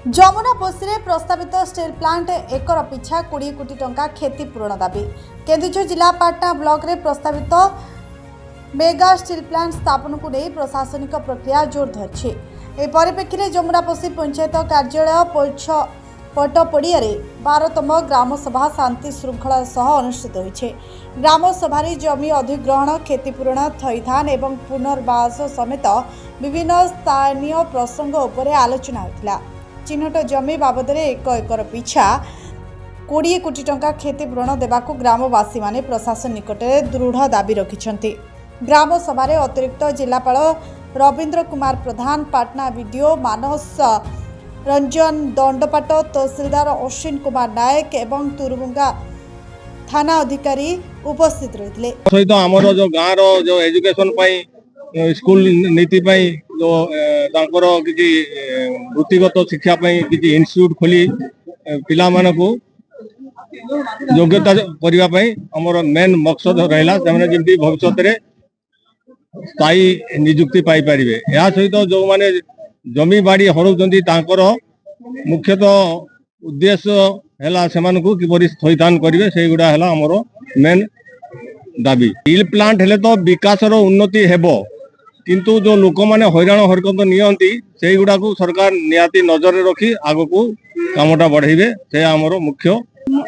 ଯମୁନା ପୋଷୀରେ ପ୍ରସ୍ତାବିତ steel plant acre ପିଛା 20 କୋଟି ଟଙ୍କା କ୍ଷତିପୂରଣ ଦାବି। କେନ୍ଦୁଝର ଜିଲ୍ଲା ପାଟନା ବ୍ଲକରେ ପ୍ରସ୍ତାବିତ मेगा स्टील प्लांट स्थापन को नहीं प्रशासनिक प्रक्रिया जोर धरी। यह परिप्रेक्षी जमुना पशी पंचायत कार्यालय पटपड़िया 12तम ग्रामसभा शांति श्रृंखला सह अनुष्ठित होइछे। ग्रामसभा जमी अधिग्रहण क्षतिपूरण थईथान एवं पुनर्वास समेत विभिन्न स्थानीय प्रसंग उपरे आलोचना होता। चिन्हट जमी बाबद 1 एकर पिछा 20 कोटी टंका क्षतिपूरण देवाक ग्रामवासी माने प्रशासन निकट में दृढ़ दाबी रखिछन्ति। ग्राम सभारे अतिरिक्त जिलापाल रवींद्र कुमार प्रधान, पाटना वीडियो मानस रंजन दंडपाट, तहसीलदार अश्विन कुमार नायक एवं तुरुबुंगा थाना अधिकारी उपस्थित रही। सहित आमर जो गाँव जो एजुकेशन स्कूल नीति जो किसी वृत्तिगत शिक्षा किसी इंस्टीट्यूट खोली पिला मानकु योग्यता करने आमर मेन मकसद रहा जमी भविष्य स्थायी निजुक्ति पाई पारे। या सहित जो माने जमी बाड़ी हरउछन्ति तांकर मुख्यतः उद्देश्य है सेमानकु किपरि थईथान करिवे से गुडा है हमर मेन दाबी। स्टील प्लांट हेले तो विकासर उन्नति हेबो, किंतु जो लोक माने हैरान हरकत नियंती से गुडा को सरकार नियाती नजर रखी आगकू कामटा बढ़ाइबे से हमर मुख्य।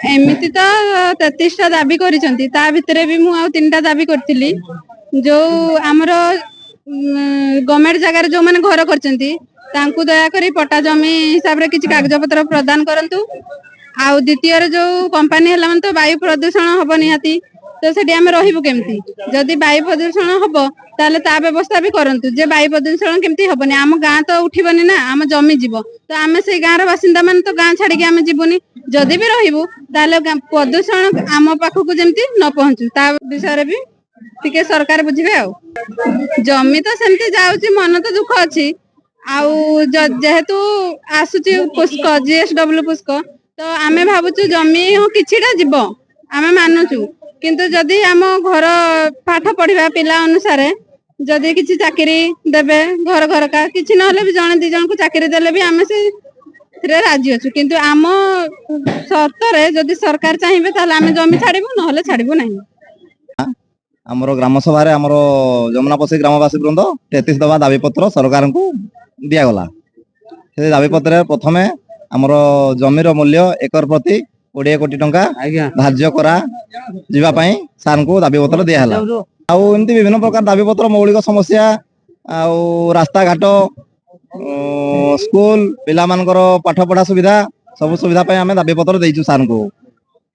एमिति तो 33टा दाबी करिसंती, ता भितरे भी मु आ 3टा दाबी करथिली। जो आमर गवर्नमेंट जगह जो माने घर करचंती तांकु दया करी पट्टा जमी हिसाब रे किछि कागज पत्र प्रदान करंतु। आ द्वितीय जो कंपनी हला मन तो वायु प्रदूषण हबो निहाती, तो सेठी आमे रहिबु केमती? जदि वायु प्रदूषण हबो ताले ता व्यवस्था भी करंतु जे वायु प्रदूषण केमती हबनी। आम गां तो उठिबनी ना, आम जमी जीवो, तो आमे से गां रे बासिंदा मन तो गां छाडी के आमे जीवनी। जदि भी रहिबु ताले प्रदूषण आम पाखकु जेमती न पहुंचू ता विषय भी टिके सरकार बुझिबे। आ जमी तो सेमती जाउची, मन तो दुख अछि। आउ जेहेतु आसुची पुष्क जीएसडब्ल्यू पुष्क, तो आमे भाबुचु जमी हो किछिटा जीवो आमे मानुचु, किंतु जदि आम घर पाठ पढ़िबा पिला अनुसार जदि किछि चाकरी देबे घर घर का किछि नहले भी जने दि जन को चाकरी देले भी आमे से राजी अच्छु, किंतु आम शर्त रे जदि सरकार चाहिए ताले आमे जमी छाड़िबु नहले छाड़िबु नहीं। आमर ग्राम सभा आमर जमुना पशी ग्रामवासी वृंद 33 दफा दाबी पत्र सरकार को दिगला। से दाबी पत्र प्रथमे आमर जमीर मूल्य एकर प्रति 20 कोटी टंका धार्य करा जीवा पई सार को दाबी पत्र दियाला। आउ एमती विभिन्न प्रकार दाबी पत्र मौलिक समस्या आउ रास्ता घाट स्कूल पिला मानकर पाठ पढ़ा सुविधा सब सुविधा पई आमे दाबी पत्र देइछु सार को।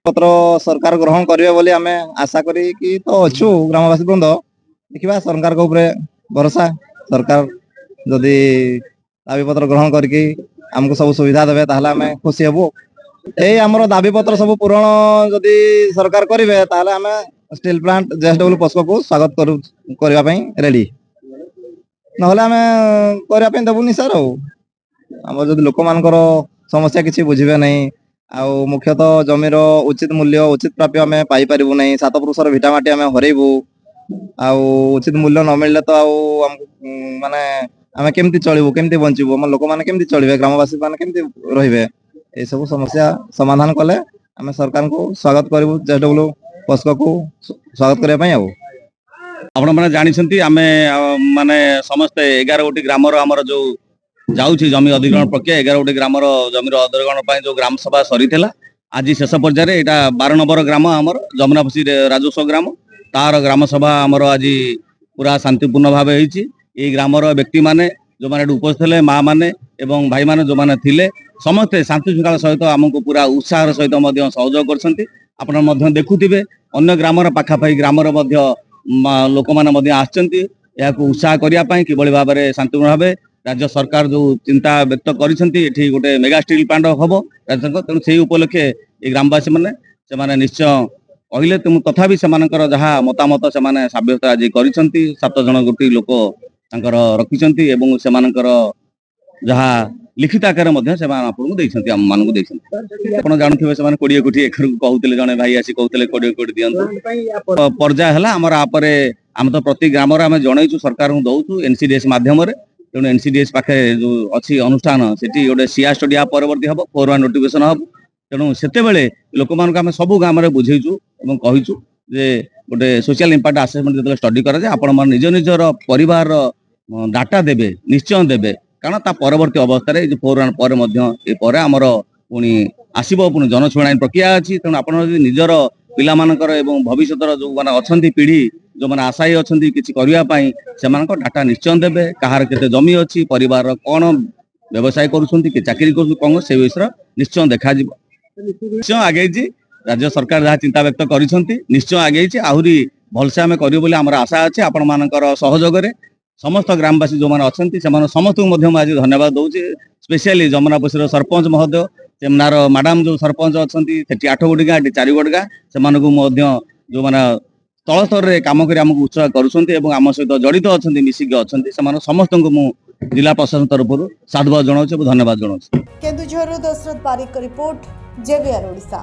पत्र सरकार ग्रहण करिवे बोली आमे आशा करी कि तो अछु ग्रामवासी वृंद। देखिबा सरकार को ऊपर भरोसा, सरकार जदि दाबी पत्र ग्रहण करके हमको सब सुविधा देबे ताहले आमे खुशी हेबो। ए हमरो दाबी पत्र सब पूर्ण जदि सरकार करिवे ताहले आमे स्टील प्लांट जेएसडब्ल्यू पस्को को स्वागत करबा पई रेडी, नहले आमे करबा पई देबुनी सर। हम जदि लोक मानकर समस्या किछि बुझिबे नहीं, आउ मुख्यतः जमीर उचित मूल्य उचित प्राप्य आम पाई पारिबु नहीं। 7 पुरुषर भिटामाटी आम हरइबु, आउ उचित मूल्य न मिलले तो आउ माने आम केमती चलिबु केमती बंचिबु, हम लोक माने केमती चलिबे, ग्रामवासी माने केमती रहिबे। ए सब समस्या समाधान कले आम सरकार को स्वागत करिबु, जेएसडब्ल्यू पस्को को स्वागत करिया पई। आउ आपण माने जानिसंती आमे माने समस्त 11 गोटी ग्रामर हमर जो जाउछि जमी अधिग्रहण प्रक्रिया 11 गोटी ग्रामर जमीर अधिग्रहण पई जो ग्राम सभा सरी थिला। आज शेष पर्यायर एटा 12 नंबर ग्राम हमर जमुना पशी राजस्व ग्राम, तार ग्राम सभा हमर आज पूरा शांतिपूर्ण भाव होईछि। ए ग्रामर व्यक्ति माने जो माने उपस्थित थिले, मां माने एवं भाई माने जो माने थिले समस्त शांति श्रृंखला सहित हमको पूरा उत्साह सहित मध्य सहयोग करछंती। आपण मध्य देखुथिबे अन्य ग्रामर पाखापाखि ग्रामर मध्य लोक माने मध्य आछंती याको उत्साह करिया पई किबळी भाबरे शांतिपूर्ण भाबे राज्य सरकार जो चिंता व्यक्त करिसंती एठी गोटे मेगा स्टील प्लांट हबो राज्य सरकार। तेणु से उपलक्षे ए ग्रामवासी माने निश्चय कहले तुम तथापि सेमानकर जहा मतामत सेमाने साब्यस्त आज करिसंती। 7 जन गोटी लोक तांकर रखिसंती एवं सेमानकर जहा लिखित आकार मध्ये सेमान आपन देइसंती, हम मानकु देइसंती। आपण जानुथिबे सेमान 20 कोटी एकर कहउतले जने भाई आसी कहउतले 20 कोटी दियंतु पर्जा हला हमर आपरे। हम तो प्रति ग्राम रे हम जणैछु सरकार को दउछु एनसीडीएस माध्यम रे ତେଣୁ NCDS ପାଖେ ଯୋଉ ଅଛି ଅନୁଷ୍ଠାନ ସେଠି ଗୋଟେ ସିଆ ଷ୍ଟଡି ପରବର୍ତ୍ତୀ ହବ 4-1 ନୋଟିଫିକେସନ ହବ। ତେଣୁ ସେତେବେଳେ ଲୋକମାନଙ୍କୁ ଆମେ ସବୁ ଗାଁରେ ବୁଝେଇଛୁ ଏବଂ କହିଛୁ ଯେ ଗୋଟେ ସୋସିଆଲ ଇମ୍ପାକ୍ଟ ଆସେସମେଣ୍ଟ ଯେତେବେଳେ ଷ୍ଟଡି କରାଯାଏ ଆପଣ ମାନେ ନିଜ ନିଜର ପରିବାରର ଡାଟା ଦେବେ, ନିଶ୍ଚୟ ଦେବେ, କାରଣ ତା ପରବର୍ତ୍ତୀ ଅବସ୍ଥାରେ ଏ 4-1 ପରେ ମଧ୍ୟ ଏ ପରେ ଆମର ପୁଣି ଆସିବ ପୁଣି ଜନଶୁଣାଣି ଆଇନ ପ୍ରକ୍ରିୟା ଅଛି। ତେଣୁ ଆପଣ ଯଦି ନିଜର ପିଲାମାନଙ୍କର ଏବଂ ଭବିଷ୍ୟତର ଯୋଉମାନେ ଅଛନ୍ତି ପିଢି ଯୋଉମାନେ ଆଶାୟୀ ଅଛନ୍ତି କିଛି କରିବା ପାଇଁ ସେମାନଙ୍କ ଡାଟା ନିଶ୍ଚୟ ଦେବେ, କାହାର କେତେ ଜମି ଅଛି, ପରିବାରର କଣ ବ୍ୟବସାୟ କରୁଛନ୍ତି, କି ଚାକିରି କରୁଛନ୍ତି, କଣ ସେ ବିଷୟରେ ନିଶ୍ଚୟ ଦେଖାଯିବ। ନିଶ୍ଚୟ ଆଗେଇଛି, ରାଜ୍ୟ ସରକାର ଯାହା ଚିନ୍ତା ବ୍ୟକ୍ତ କରିଛନ୍ତି ନିଶ୍ଚୟ ଆଗେଇଛି, ଆହୁରି ଭଲସେ ଆମେ କରିବୁ ବୋଲି ଆମର ଆଶା ଅଛି। ଆପଣ ମାନଙ୍କର ସହଯୋଗରେ ସମସ୍ତ ଗ୍ରାମବାସୀ ଯୋଉମାନେ ଅଛନ୍ତି ସେମାନେ ସମସ୍ତଙ୍କୁ ମଧ୍ୟ ମୁଁ ଆଜି ଧନ୍ୟବାଦ ଦଉଛି। ସ୍ପେଶିଆଲି ଯମୁନାପୋଷୀର ସରପଞ୍ଚ ମହୋଦୟ, ସେମନାର ମ୍ୟାଡାମ ଯୋଉ ସରପଞ୍ଚ ଅଛନ୍ତି, ସେଠି 8 ଗୋଟି ଗାଁ, ଏଠି 4 ଗୋଟି ଗାଁ, ସେମାନଙ୍କୁ ମଧ୍ୟ ଯୋଉମାନେ ତଳ ସ୍ତରରେ କାମ କରି ଆମକୁ ଉତ୍ସାହ କରୁଛନ୍ତି ଏବଂ ଆମ ସହିତ ଜଡିତ ଅଛନ୍ତି, ମିଶିକି ଅଛନ୍ତି, ସେମାନେ ସମସ୍ତଙ୍କୁ ମୁଁ ଜିଲ୍ଲା ପ୍ରଶାସନ ତରଫରୁ ସାଧୁବାଦ ଜଣାଉଛି ଏବଂ ଧନ୍ୟବାଦ ଜଣାଉଛି। କେନ୍ଦୁଝରରୁ ଦଶରଥ ବାରିକଙ୍କ ରିପୋର୍ଟ, JVR ଓଡ଼ିଶା।